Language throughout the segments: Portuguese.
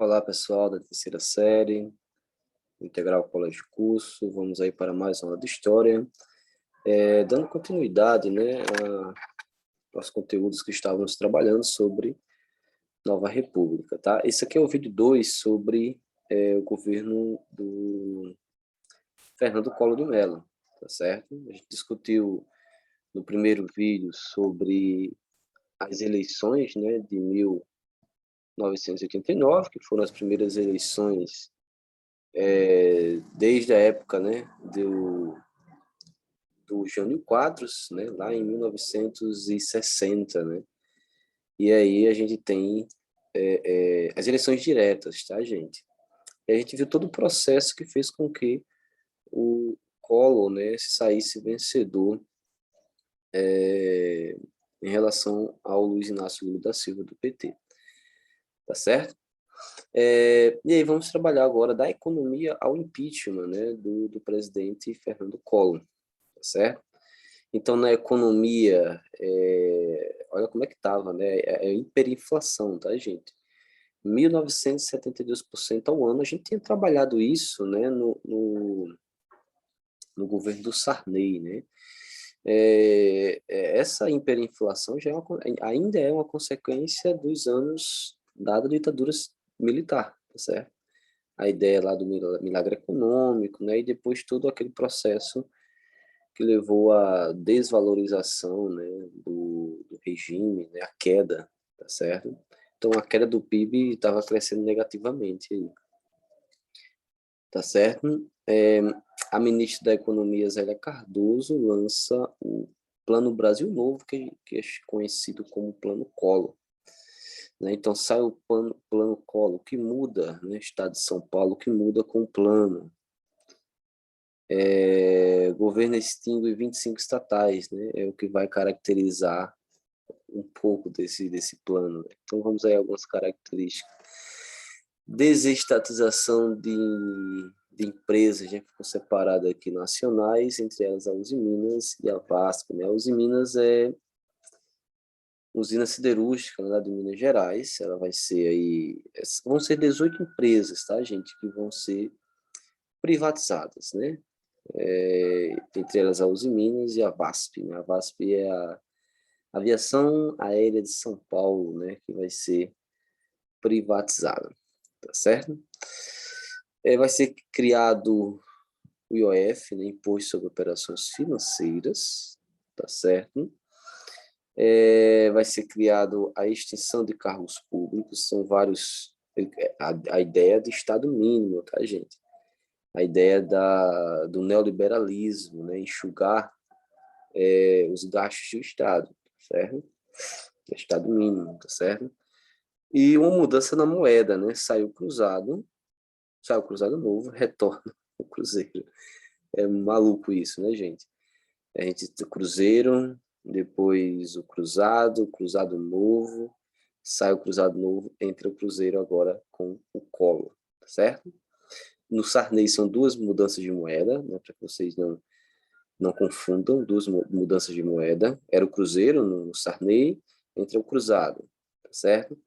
Olá, pessoal da terceira série, Integral Colégio Curso. Vamos aí para mais uma aula de História. Dando continuidade, né, aos conteúdos que estávamos trabalhando sobre Nova República, tá? Esse aqui é o vídeo 2 sobre o governo do Fernando Collor de Mello, tá certo? A gente discutiu no primeiro vídeo sobre as eleições, né, de 1989, que foram as primeiras eleições desde a época, né, do Jânio Quadros, né, lá em 1960, né, e aí a gente tem as eleições diretas, tá, gente? E a gente viu todo o processo que fez com que o Collor, né, saísse vencedor em relação ao Luiz Inácio Lula da Silva, do PT, tá certo? E aí vamos trabalhar agora da economia ao impeachment, né, do presidente Fernando Collor, tá certo? Então, na economia, olha como é que estava, né? É hiperinflação, tá, gente? 1972% ao ano. A gente tinha trabalhado isso, né, no governo do Sarney, né? Essa hiperinflação ainda é uma consequência dos anos da ditadura militar, tá certo? A ideia lá do milagre econômico, né? E depois todo aquele processo que levou à desvalorização, né, do regime, né, a queda, tá certo? Então, a queda do PIB estava crescendo negativamente, aí, tá certo? A ministra da Economia, Zélia Cardoso, lança o Plano Brasil Novo, que é conhecido como Plano Collor. Né? Então, sai o plano Collor, que muda, né, Estado de São Paulo, que muda com o plano. Governo extingue 25 estatais, né? É o que vai caracterizar um pouco desse plano. Então, vamos aí a algumas características. Desestatização de empresas, já ficou separada aqui, nacionais, entre elas a Usiminas e a VASP. Né? A Usiminas é usina siderúrgica lá de Minas Gerais. Ela vai ser aí... Vão ser 18 empresas, tá, gente? Que vão ser privatizadas, né? Entre elas a Usiminas e a VASP. Né? A VASP é a Aviação Aérea de São Paulo, né? Que vai ser privatizada, tá certo? Vai ser criado o IOF, né? Imposto sobre Operações Financeiras, tá certo? Vai ser criado a extinção de cargos públicos, são vários... A ideia de Estado mínimo, tá, gente? A ideia do neoliberalismo, né? Enxugar os gastos do Estado, certo? Estado mínimo, tá certo? E uma mudança na moeda, né? Sai o cruzado novo, retorna o cruzeiro. É maluco isso, né, gente? A gente tem o cruzeiro, depois o cruzado novo, sai o cruzado novo, entra o cruzeiro agora com o Collor, tá certo? No Sarney são duas mudanças de moeda, né, para que vocês não confundam, duas mudanças de moeda. Era o cruzeiro no Sarney, entra o cruzado, tá certo?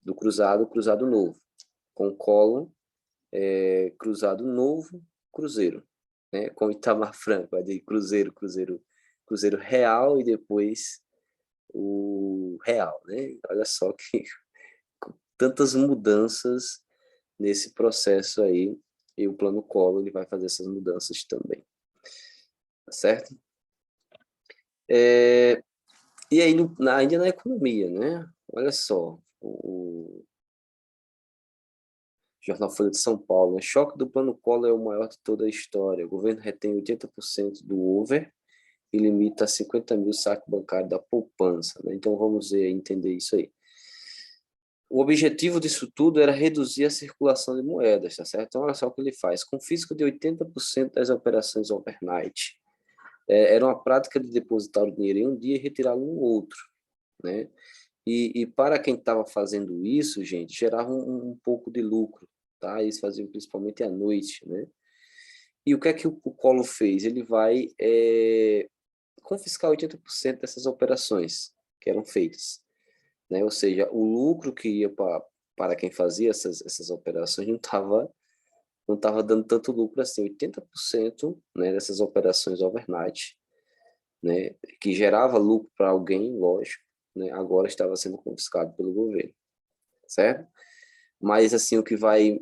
Do cruzado, cruzado novo. Com o Collor, cruzado novo, cruzeiro. Né? Com Itamar Franco, de cruzeiro real e depois o real. Né? Olha só que tantas mudanças nesse processo aí, e o Plano Collor ele vai fazer essas mudanças também. Tá certo? E aí, ainda na economia, né? Olha só, o Jornal Folha de São Paulo, né? Choque do Plano Collor é o maior de toda a história. O governo retém 80% do over e limita a 50 mil saque bancário da poupança. Né? Então, vamos entender isso aí. O objetivo disso tudo era reduzir a circulação de moedas, tá certo? Então, olha só o que ele faz. Confisco de 80% das operações overnight. Era uma prática de depositar o dinheiro em um dia e retirá-lo no outro, né? E para quem estava fazendo isso, gente, gerava um pouco de lucro, tá? Eles faziam principalmente à noite, né? E o que é que o Collor fez? Ele vai confiscar 80% dessas operações que eram feitas, né? Ou seja, o lucro que ia para para quem fazia essas operações, não tava dando tanto lucro assim. 80%, né, dessas operações overnight, né, que gerava lucro para alguém, lógico, né, agora estava sendo confiscado pelo governo, certo? Mas, assim, o que vai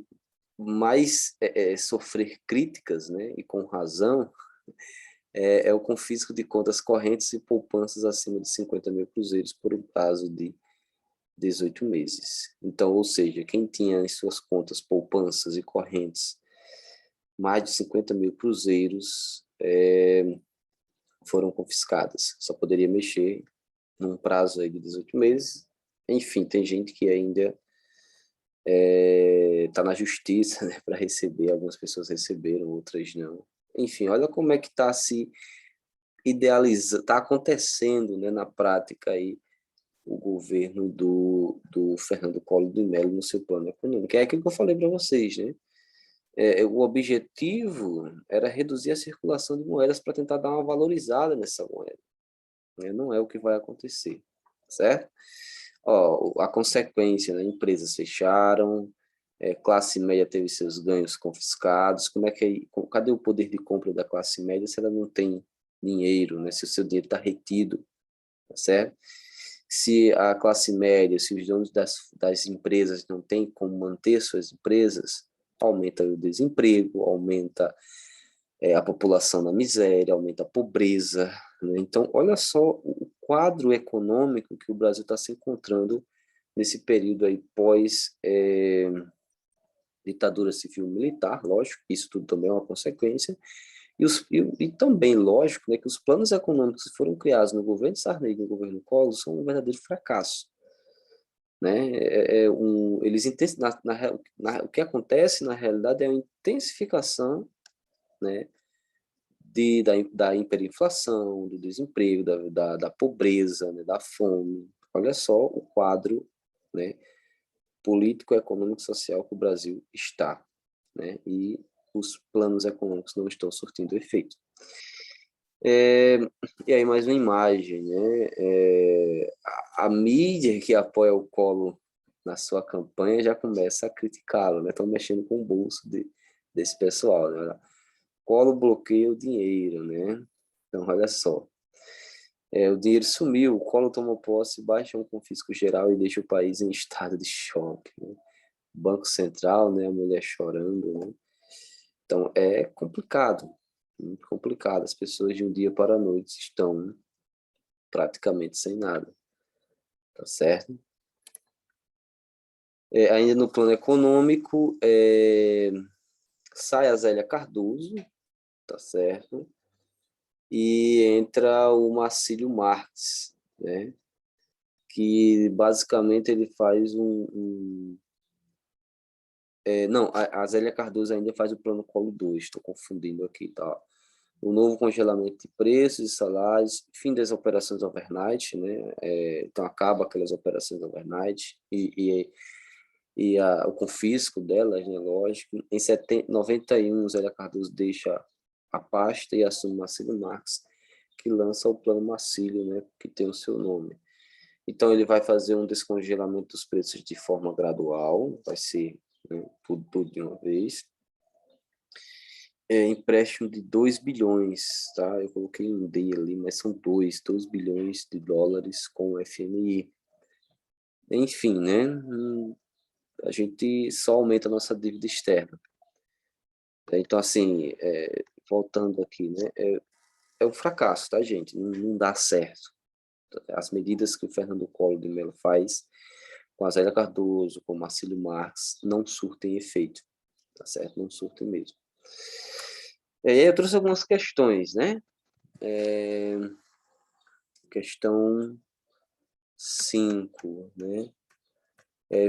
mais sofrer críticas, né, e com razão, é o confisco de contas correntes e poupanças acima de 50 mil cruzeiros por um prazo de 18 meses. Então, ou seja, quem tinha em suas contas poupanças e correntes mais de 50 mil cruzeiros foram confiscadas. Só poderia mexer num prazo aí de 18 meses. Enfim, tem gente que ainda está na justiça, né, para receber. Algumas pessoas receberam, outras não. Enfim, olha como é que está se idealizando, está acontecendo, né, na prática aí o governo do Fernando Collor de Mello no seu plano econômico. É aquilo que eu falei para vocês, né? O objetivo era reduzir a circulação de moedas para tentar dar uma valorizada nessa moeda, né? Não é o que vai acontecer, certo? Ó, a consequência, né? Empresas fecharam, classe média teve seus ganhos confiscados. Cadê o poder de compra da classe média se ela não tem dinheiro, né? Se o seu dinheiro está retido, tá certo? Se a classe média, se os donos das empresas não têm como manter suas empresas, aumenta o desemprego, aumenta a população na miséria, aumenta a pobreza, né? Então, olha só o quadro econômico que o Brasil está se encontrando nesse período aí pós ditadura civil-militar, lógico, isso tudo também é uma consequência, e também, lógico, né, que os planos econômicos que foram criados no governo Sarney e no governo Collor são um verdadeiro fracasso, né? O que acontece na realidade é a intensificação, né, da hiperinflação, do desemprego, da pobreza, né, da fome. Olha só o quadro, né, político, econômico e social que o Brasil está, né? E os planos econômicos não estão surtindo efeito. E aí mais uma imagem, né? A mídia que apoia o Collor na sua campanha já começa a criticá-lo, né? Estão mexendo com o bolso desse pessoal, né? Collor bloqueia o dinheiro, né? Então, olha só. O dinheiro sumiu, o Collor tomou posse, baixa um confisco geral e deixa o país em estado de choque, né? Banco Central, né? A mulher chorando, né? Então, é complicado, muito complicado. As pessoas de um dia para a noite estão praticamente sem nada, tá certo? Ainda no plano econômico, sai a Zélia Cardoso, tá certo? E entra o Marcílio Marques, né? Que basicamente ele faz não, a Zélia Cardoso ainda faz o plano Colo 2, estou confundindo aqui, tá? O novo congelamento de preços e salários, fim das operações overnight, né? Então acaba aquelas operações overnight e o confisco delas, né? Lógico. Em 91, Zélia Cardoso deixa a pasta e assume Marcílio Marques, que lança o plano Marcílio, né? Que tem o seu nome. Então ele vai fazer um descongelamento dos preços de forma gradual, vai ser, né, tudo de uma vez. Empréstimo de 2 bilhões, tá? Eu coloquei um D ali, mas são 2 bilhões de dólares com o FMI. Enfim, né? A gente só aumenta a nossa dívida externa. Então, assim, voltando aqui, né? É um fracasso, tá, gente? Não dá certo. As medidas que o Fernando Collor de Mello faz com a Zélia Cardoso, com o Marcílio Marques, não surtem efeito, tá certo? Não surtem mesmo. E aí eu trouxe algumas questões, né? Questão 5, né?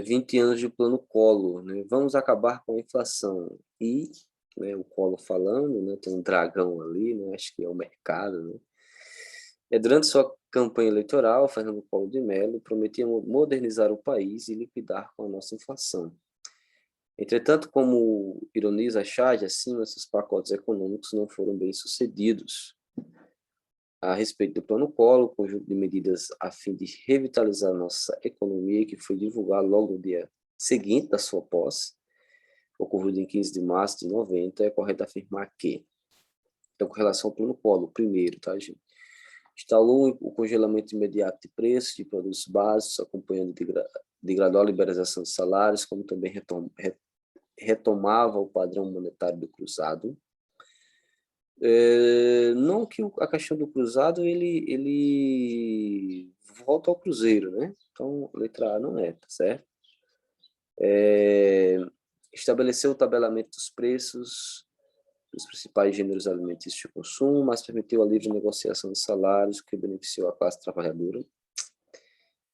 20 anos de plano Collor, né? Vamos acabar com a inflação. E, né, o Collor falando, né? Tem um dragão ali, né? Acho que é o mercado, né? Durante sua campanha eleitoral, Fernando Collor de Mello prometia modernizar o país e liquidar com a nossa inflação. Entretanto, como ironiza Chad, assim, esses pacotes econômicos não foram bem sucedidos. A respeito do Plano Collor, conjunto de medidas a fim de revitalizar nossa economia, que foi divulgado logo no dia seguinte da sua posse, ocorrido em 15 de março de 90, é correto afirmar que, então, com relação ao plano Collor, primeiro, tá, gente? Instalou o congelamento imediato de preços de produtos básicos, acompanhando de gradual liberalização de salários, como também retomava o padrão monetário do cruzado. Não que a questão do cruzado, ele volta ao cruzeiro, né? Então, letra A não é, tá certo? Estabeleceu o tabelamento dos preços dos principais gêneros alimentícios de consumo, mas permitiu a livre negociação de salários, que beneficiou a classe trabalhadora.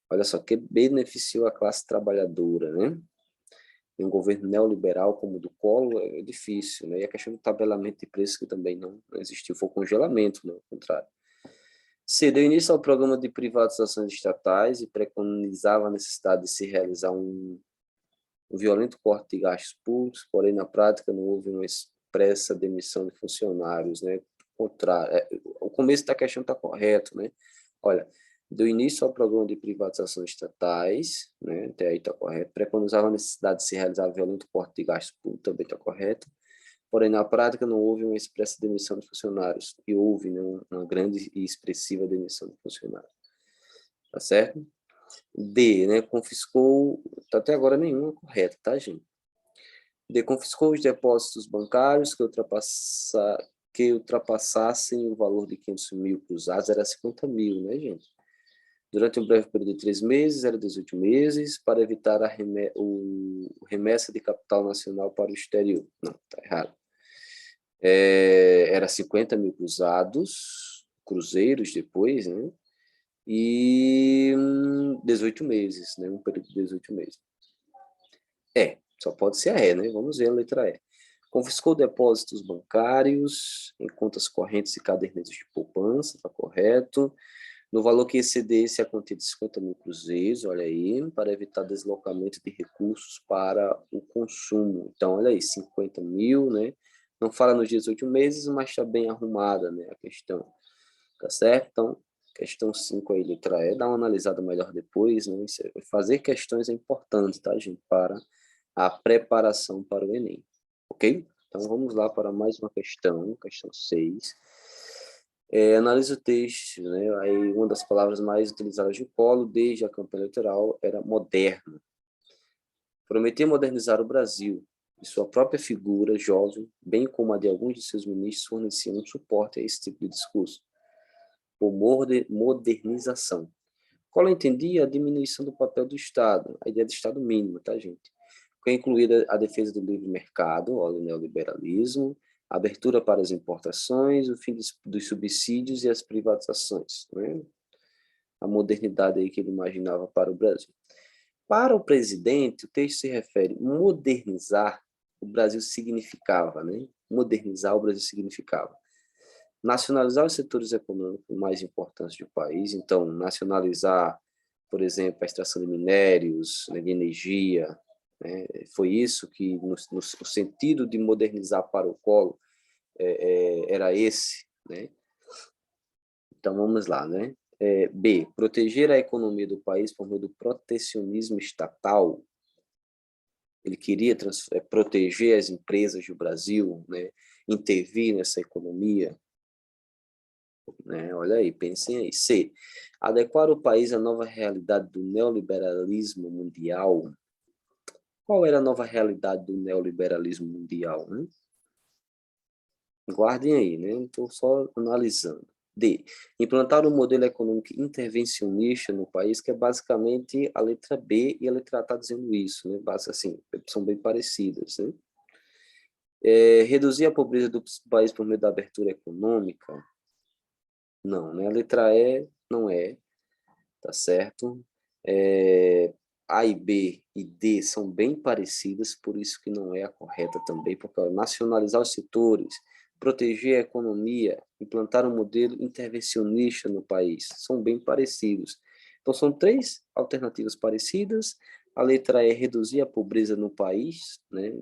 Olha só, que beneficiou a classe trabalhadora, né? Em um governo neoliberal como o do Collor, é difícil, né? E a questão do tabelamento de preços, que também não existiu, foi o congelamento, né? Ao contrário. C. Deu início ao programa de privatizações estatais e preconizava a necessidade de se realizar um violento corte de gastos públicos, porém, na prática, não houve uma expressa demissão de funcionários, né? Contrário, o começo da questão está correto, né? Olha, deu início ao programa de privatização estatais, né? Até aí está correto. Preconizava a necessidade de se realizar violento corte de gastos públicos, também está correto. Porém, na prática, não houve uma expressa demissão de funcionários, e houve, né, uma grande e expressiva demissão de funcionários. Tá certo? D, né? Confiscou, até agora nenhuma correta, tá, gente? D, confiscou os depósitos bancários que ultrapassassem o valor de 500 mil cruzados, era 50 mil, né, gente? Durante um breve período de 3 meses, era 18 meses, para evitar remessa de capital nacional para o exterior. Não, tá errado. Era 50 mil cruzeiros depois, né? E 18 meses, né? Um período de 18 meses. Só pode ser a E, né? Vamos ver a letra E. Confiscou depósitos bancários em contas correntes e cadernetas de poupança, está correto. No valor que excedesse a quantia de 50 mil cruzeiros, olha aí, para evitar deslocamento de recursos para o consumo. Então, olha aí, 50 mil, né? Não fala nos 18 meses, mas está bem arrumada, né, a questão. Tá certo? Então, questão 5 aí, letra E, dá uma analisada melhor depois, né? Fazer questões é importante, tá, gente? Para a preparação para o Enem, ok? Então, vamos lá para mais uma questão 6. Analise o texto, né? Aí, uma das palavras mais utilizadas de Collor desde a campanha eleitoral era moderno. Prometeu modernizar o Brasil, e sua própria figura jovem, bem como a de alguns de seus ministros, forneciam um suporte a esse tipo de discurso, por modernização. Collor entendia a diminuição do papel do Estado, a ideia de Estado mínimo, tá, gente? Que incluída a defesa do livre mercado, o neoliberalismo, a abertura para as importações, o fim dos subsídios e as privatizações, né? A modernidade aí que ele imaginava para o Brasil. Para o presidente, o texto se refere modernizar, o Brasil significava, né? Modernizar o Brasil significava nacionalizar os setores econômicos mais importantes do país, então nacionalizar, por exemplo, a extração de minérios, né, de energia, né? Foi isso que, no sentido de modernizar para o Collor, era esse, né? Então vamos lá, né? B, proteger a economia do país por meio do protecionismo estatal. Ele queria proteger as empresas do Brasil, né? Intervir nessa economia, né? Olha aí, pensem aí. C, adequar o país à nova realidade do neoliberalismo mundial. Qual era a nova realidade do neoliberalismo mundial, né? Guardem aí, né? Estou só analisando. D, implantar um modelo econômico intervencionista no país, que é basicamente a letra B, e a letra A está dizendo isso, né? Assim, são bem parecidas, né? Reduzir a pobreza do país por meio da abertura econômica. Não, né? A letra E não é, tá certo? A e B e D são bem parecidas, por isso que não é a correta também, porque nacionalizar os setores, proteger a economia, implantar um modelo intervencionista no país, são bem parecidos. Então, são 3 alternativas parecidas. A letra E, reduzir a pobreza no país, né?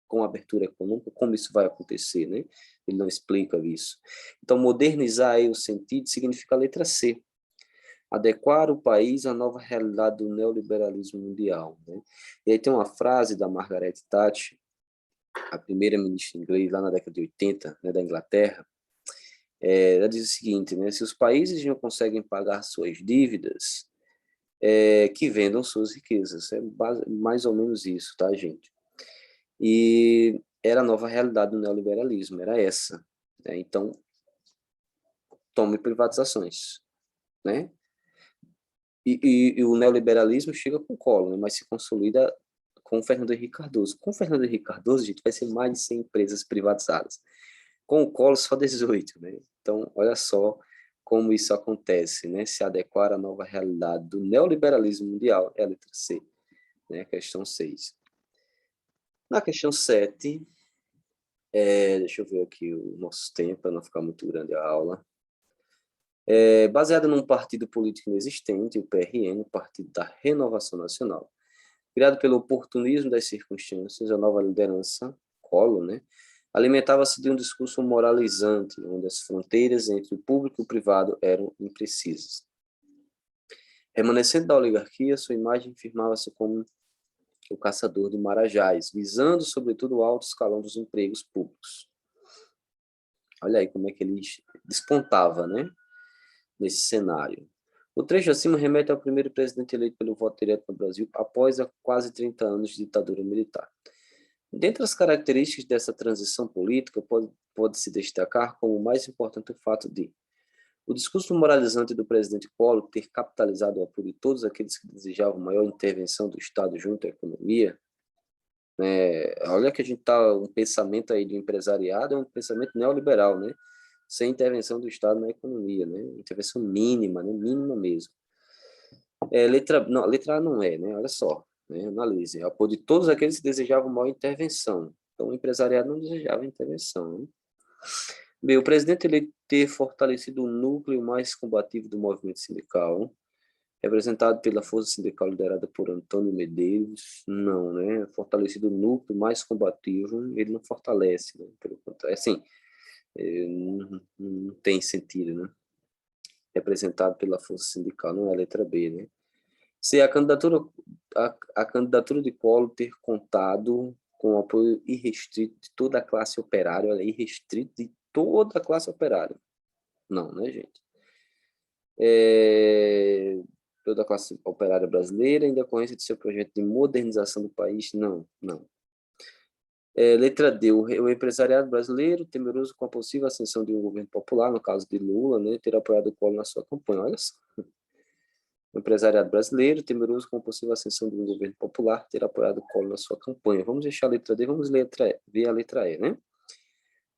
Com abertura econômica, como isso vai acontecer, né? Ele não explica isso. Então, modernizar aí o sentido significa a letra C. adequar o país à nova realidade do neoliberalismo mundial, né? E aí tem uma frase da Margaret Thatcher, a primeira-ministra inglesa lá na década de 80, né, da Inglaterra. Ela diz o seguinte, né, se os países não conseguem pagar suas dívidas, que vendam suas riquezas. É mais ou menos isso, tá, gente? E era a nova realidade do neoliberalismo, era essa, né? Então, tome privatizações, né? E o neoliberalismo chega com o Collor, né? Mas se consolida com o Fernando Henrique Cardoso. Com o Fernando Henrique Cardoso, gente, vai ser mais de 100 empresas privatizadas. Com o Collor, só 18, né? Então, olha só como isso acontece, né? Se adequar à nova realidade do neoliberalismo mundial é a letra C, né? Questão 6. Na questão 7, deixa eu ver aqui o nosso tempo, para não ficar muito grande a aula. Baseada num partido político inexistente, o PRN, o Partido da Renovação Nacional, criado pelo oportunismo das circunstâncias, a nova liderança, Collor, né, alimentava-se de um discurso moralizante, onde as fronteiras entre o público e o privado eram imprecisas. Remanescente da oligarquia, sua imagem firmava-se como o caçador de marajás, visando, sobretudo, o alto escalão dos empregos públicos. Olha aí como é que ele despontava, né, nesse cenário. O trecho acima remete ao primeiro presidente eleito pelo voto direto no Brasil após quase 30 anos de ditadura militar. Dentre as características dessa transição política, pode-se destacar como o mais importante o fato de o discurso moralizante do presidente Collor ter capitalizado o apoio de todos aqueles que desejavam maior intervenção do Estado junto à economia. Olha que a gente está, um pensamento aí do empresariado é um pensamento neoliberal, né? Sem intervenção do Estado na economia, né? Intervenção mínima, né? Mínima mesmo. Letra A não é, né? Olha só, né? Analise. Apoio de todos aqueles que desejavam maior intervenção. Então, o empresariado não desejava intervenção, né? Bem, o presidente ele ter fortalecido o núcleo mais combativo do movimento sindical, representado pela força sindical liderada por Antônio Medeiros, não, né? Fortalecido o núcleo mais combativo, ele não fortalece, né? Pelo contrário, assim, não tem sentido, né? Representado pela força sindical, não é a letra B, né? Se a candidatura de Collor ter contado com o apoio irrestrito de toda a classe operária, olha, irrestrito de toda a classe operária. Não, né, gente? Toda a classe operária brasileira, em decorrência de seu projeto de modernização do país? Não, não. Letra D, o empresariado brasileiro, temeroso com a possível ascensão de um governo popular, no caso de Lula, né, ter apoiado o Collor na sua campanha. Olha só. O empresariado brasileiro, temeroso com a possível ascensão de um governo popular, ter apoiado o Collor na sua campanha. Vamos deixar a letra D, vamos ver a letra E, né?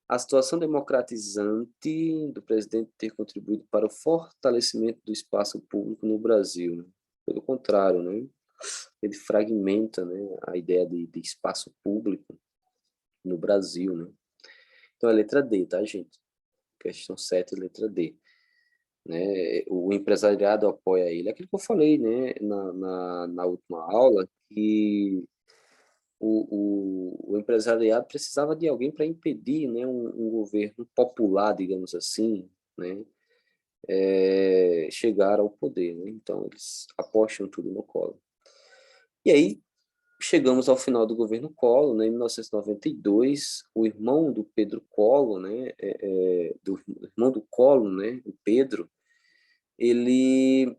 A situação democratizante do presidente ter contribuído para o fortalecimento do espaço público no Brasil, né? Pelo contrário, né? Ele fragmenta, né, a ideia de espaço público no Brasil, né? Então é letra D, tá, gente? Questão 7, letra D. Né? O empresariado apoia ele. Aquilo que eu falei, né, na última aula, que o empresariado precisava de alguém para impedir, né, um governo popular, digamos assim, né, chegar ao poder. Né? Então, eles apostam tudo no Collor. E aí, chegamos ao final do governo Collor, né, em 1992, o irmão do Pedro Collor, né, do irmão do Collor, né, o Pedro, ele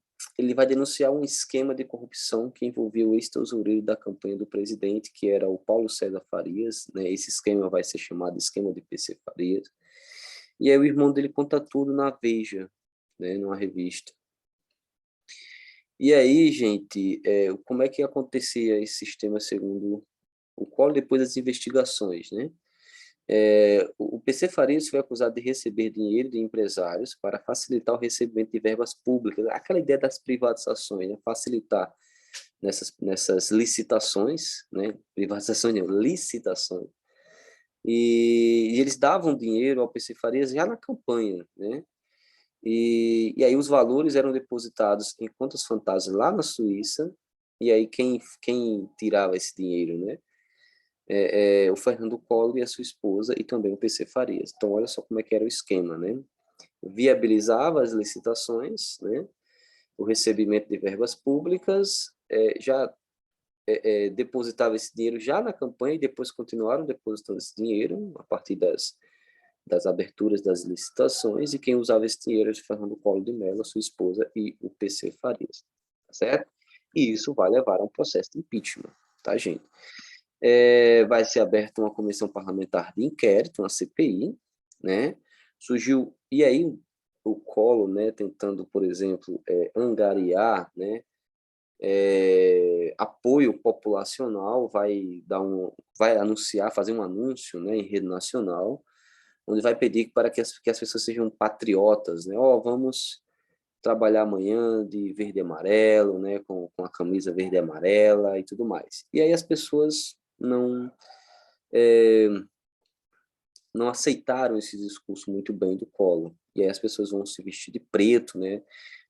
vai denunciar um esquema de corrupção que envolvia o ex-tesoureiro da campanha do presidente, que era o Paulo César Farias, né? Esse esquema vai ser chamado esquema de PC Farias. E aí o irmão dele conta tudo na Veja, né? Numa revista. E aí, gente, como é que acontecia esse sistema segundo o Collor depois das investigações, né? O PC Farias foi acusado de receber dinheiro de empresários para facilitar o recebimento de verbas públicas. Aquela ideia das privatizações, né? Facilitar nessas licitações, né? Privatizações, não, licitações. E eles davam dinheiro ao PC Farias já na campanha, né? E aí os valores eram depositados em contas fantasmas lá na Suíça, e aí quem tirava esse dinheiro, né? O Fernando Collor e a sua esposa, e também o PC Farias. Então, olha só como é que era o esquema, né? Viabilizava as licitações, né? o recebimento de verbas públicas, já depositava esse dinheiro já na campanha e depois continuaram depositando esse dinheiro a partir das aberturas das licitações, e quem usava esse dinheiro era Fernando Collor de Mello, sua esposa e o PC Farias, tá certo? E isso vai levar a um processo de impeachment, tá, gente? Vai ser aberta uma comissão parlamentar de inquérito, uma CPI, né? Surgiu, e aí o Collor, né, tentando, por exemplo, angariar, né, apoio populacional, vai anunciar, fazer um anúncio, né, em rede nacional, onde vai pedir para que as pessoas sejam patriotas, né? Vamos trabalhar amanhã de verde e amarelo, né, com a camisa verde e amarela e tudo mais. E aí as pessoas não aceitaram esse discurso muito bem do Collor. E aí as pessoas vão se vestir de preto, né?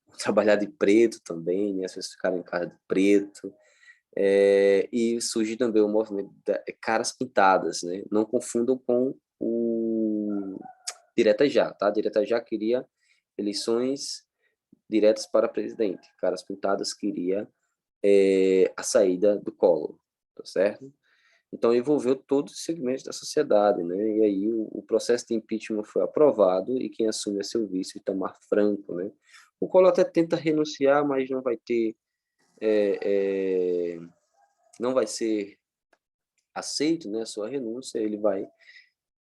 Vão trabalhar de preto também, né? As pessoas ficaram em casa de preto. E surge também o movimento de caras pintadas, né? Não confundam com o Direta Já, tá? Direta Já queria eleições diretas para presidente. Caras Pintadas queria a saída do Collor, tá certo? Então, envolveu todos os segmentos da sociedade, né? E aí o processo de impeachment foi aprovado e quem assume é seu vice, Itamar Franco, né? O Collor até tenta renunciar, mas não vai ter, não vai ser aceito, né, a sua renúncia. Ele vai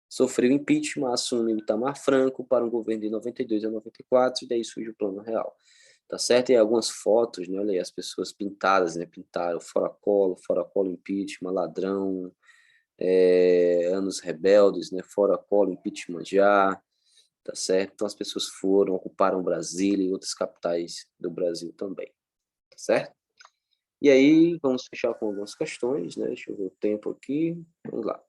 sofrer o impeachment, assume o Itamar Franco para um governo de 92 a 94, e daí surge o Plano Real. Tá certo? E algumas fotos, né? Olha aí, as pessoas pintadas, né? Pintaram fora Collor impeachment, ladrão, anos rebeldes, né? Fora Collor, impeachment já, tá certo? Então as pessoas ocuparam Brasília e outras capitais do Brasil também, tá certo? E aí, vamos fechar com algumas questões, né? Deixa eu ver o tempo aqui, vamos lá.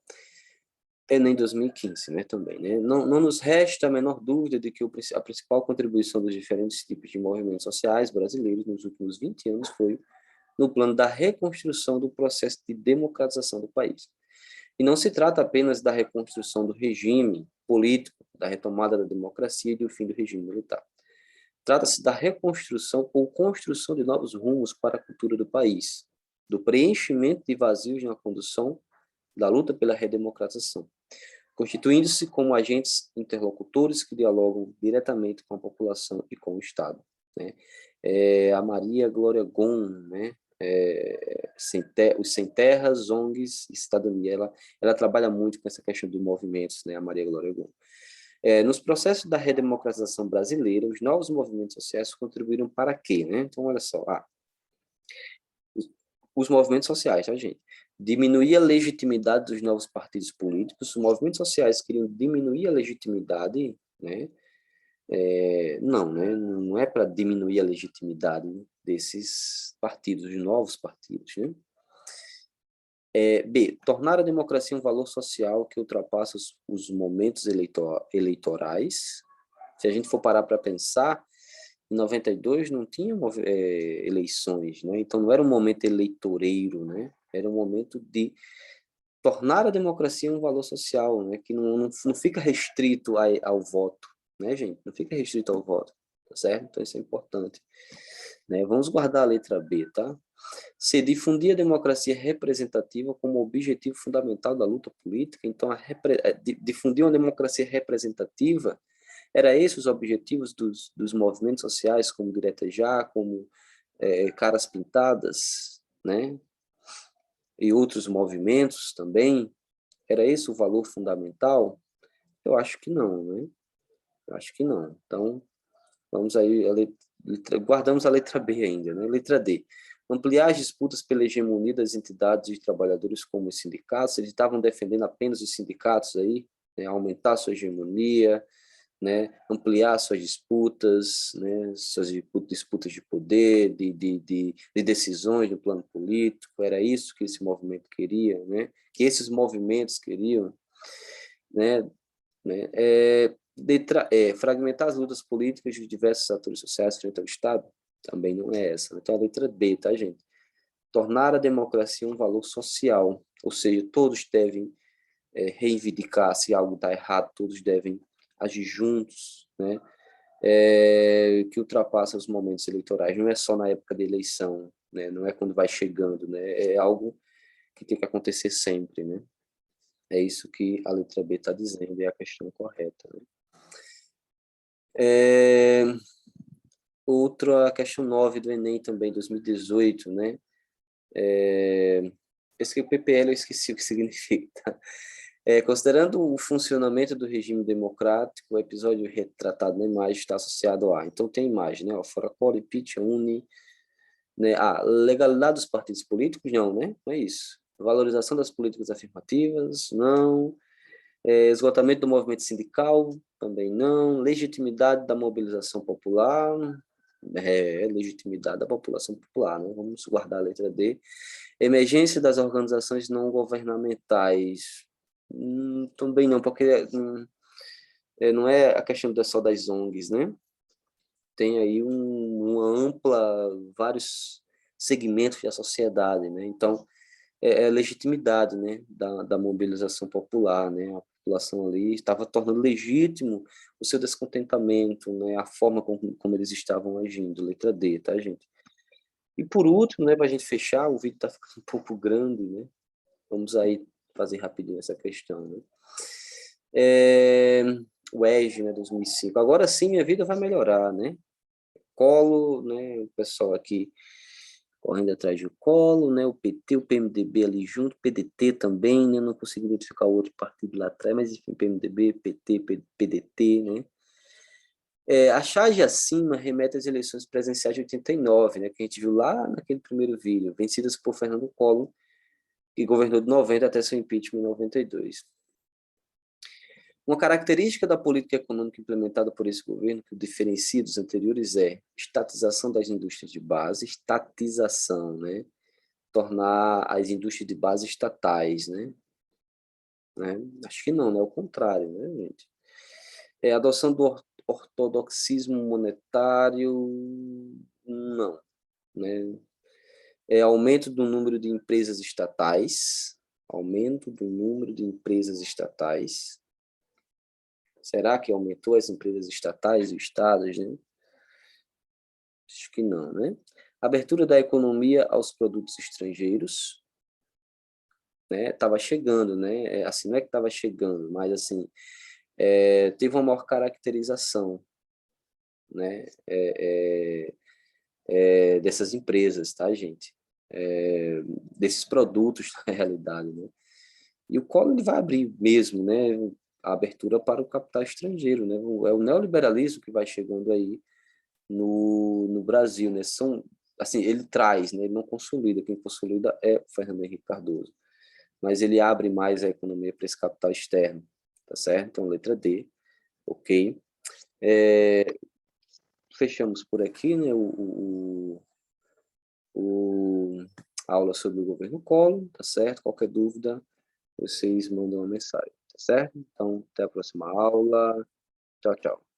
Nem 2015, né, também, né? Não nos resta a menor dúvida de que a principal contribuição dos diferentes tipos de movimentos sociais brasileiros nos últimos 20 anos foi no plano da reconstrução do processo de democratização do país. E não se trata apenas da reconstrução do regime político, da retomada da democracia e do fim do regime militar. Trata-se da reconstrução ou construção de novos rumos para a cultura do país, do preenchimento de vazios na condução da luta pela redemocratização, constituindo-se como agentes interlocutores que dialogam diretamente com a população e com o Estado, né? A Maria Glória Gon, né? Os Sem Terras, ONGs e Cidadania, ela trabalha muito com essa questão de movimentos, né? A Maria Glória Gon. Nos processos da redemocratização brasileira, os novos movimentos sociais contribuíram para quê, né? Então, olha só, os movimentos sociais, tá, gente? Diminuir a legitimidade dos novos partidos políticos. Os movimentos sociais queriam diminuir a legitimidade, né? Não, né? Não é para diminuir a legitimidade desses partidos, dos novos partidos, né? B, tornar a democracia um valor social que ultrapassa os momentos eleitorais. Se a gente for parar para pensar, em 92 não tinha eleições, né? Então não era um momento eleitoreiro, né? Era um momento de tornar a democracia um valor social, né? Que não fica restrito ao voto, né, gente? Não fica restrito ao voto, tá certo? Então isso é importante, né? Vamos guardar a letra B, tá? C, difundir a democracia representativa como objetivo fundamental da luta política. Então, difundir uma democracia representativa, era esses os objetivos dos movimentos sociais, como Direta Já, como Caras Pintadas, né? E outros movimentos também. Era esse o valor fundamental? Eu acho que não, né? Eu acho que não. Então, vamos aí, guardamos a letra B ainda, né? Letra D. Ampliar as disputas pela hegemonia das entidades de trabalhadores como os sindicatos. Eles estavam defendendo apenas os sindicatos aí, né? Aumentar sua hegemonia, né? Ampliar suas disputas, né? Suas disputas de poder, de decisões no plano político. Era isso que esse movimento queria, né? Que esses movimentos queriam, né? Fragmentar as lutas políticas de diversos atores sociais frente ao Estado. Também não é essa. Então, a letra B, tá, gente? Tornar a democracia um valor social, ou seja, todos devem reivindicar se algo está errado, todos devem agir juntos, né? que ultrapassa os momentos eleitorais. Não é só na época da eleição, né? Não é quando vai chegando, né? É algo que tem que acontecer sempre, né? É isso que a letra B está dizendo, é a questão correta, né? Outra, a questão 9 do Enem também, 2018, né? Esse que o PPL eu esqueci o que significa. Tá? Considerando o funcionamento do regime democrático, o episódio retratado na imagem está associado a... Então tem imagem, né? Fora Collor, impeachment, une... Né? Legalidade dos partidos políticos? Não, né? Não é isso. Valorização das políticas afirmativas? Não. Esgotamento do movimento sindical? Também não. Legitimidade da mobilização popular? Legitimidade da população popular, né? Vamos guardar a letra D. Emergência das organizações não governamentais? Também não, porque não é a questão só das ONGs, né? Tem aí uma ampla, vários segmentos da sociedade, né? Então, legitimidade, né, da mobilização popular, né? A população ali estava tornando legítimo o seu descontentamento, né? A forma como eles estavam agindo. Letra D, tá, gente? E por último, né, para a gente fechar, o vídeo está ficando um pouco grande, né? Vamos aí fazer rapidinho essa questão, né? O EG, né, 2005. Agora sim, minha vida vai melhorar, né? Collor, né, o pessoal aqui correndo atrás do Collor, né, o PT, o PMDB ali junto, PDT também, né, não consegui identificar o outro partido lá atrás, mas enfim, PMDB, PT, PDT, né. A charge acima remete às eleições presidenciais de 89, né, que a gente viu lá naquele primeiro vídeo, vencidas por Fernando Collor, que governou de 90 até seu impeachment em 92. Uma característica da política econômica implementada por esse governo, que o diferencia dos anteriores, é estatização das indústrias de base, estatização, né? Tornar as indústrias de base estatais, né? Acho que não, né? É o contrário, né, gente? Adoção do ortodoxismo monetário, não, né? Aumento do número de empresas estatais, aumento do número de empresas estatais. Será que aumentou as empresas estatais e estados, né? Acho que não, né? Abertura da economia aos produtos estrangeiros, né? Tava chegando, né? Assim, não é que estava chegando, mas assim, teve uma maior caracterização, né? Dessas empresas, tá, gente? Desses produtos, na realidade, né? E o Collor ele vai abrir mesmo, né? A abertura para o capital estrangeiro, né? É o neoliberalismo que vai chegando aí no Brasil, né? Assim, ele traz, né? Ele não consolida, quem consolida é o Fernando Henrique Cardoso, mas ele abre mais a economia para esse capital externo, tá certo? Então, letra D, ok. Fechamos por aqui, né? A aula sobre o governo Collor, tá certo? Qualquer dúvida, vocês mandam uma mensagem, tá certo? Então, até a próxima aula. Tchau, tchau.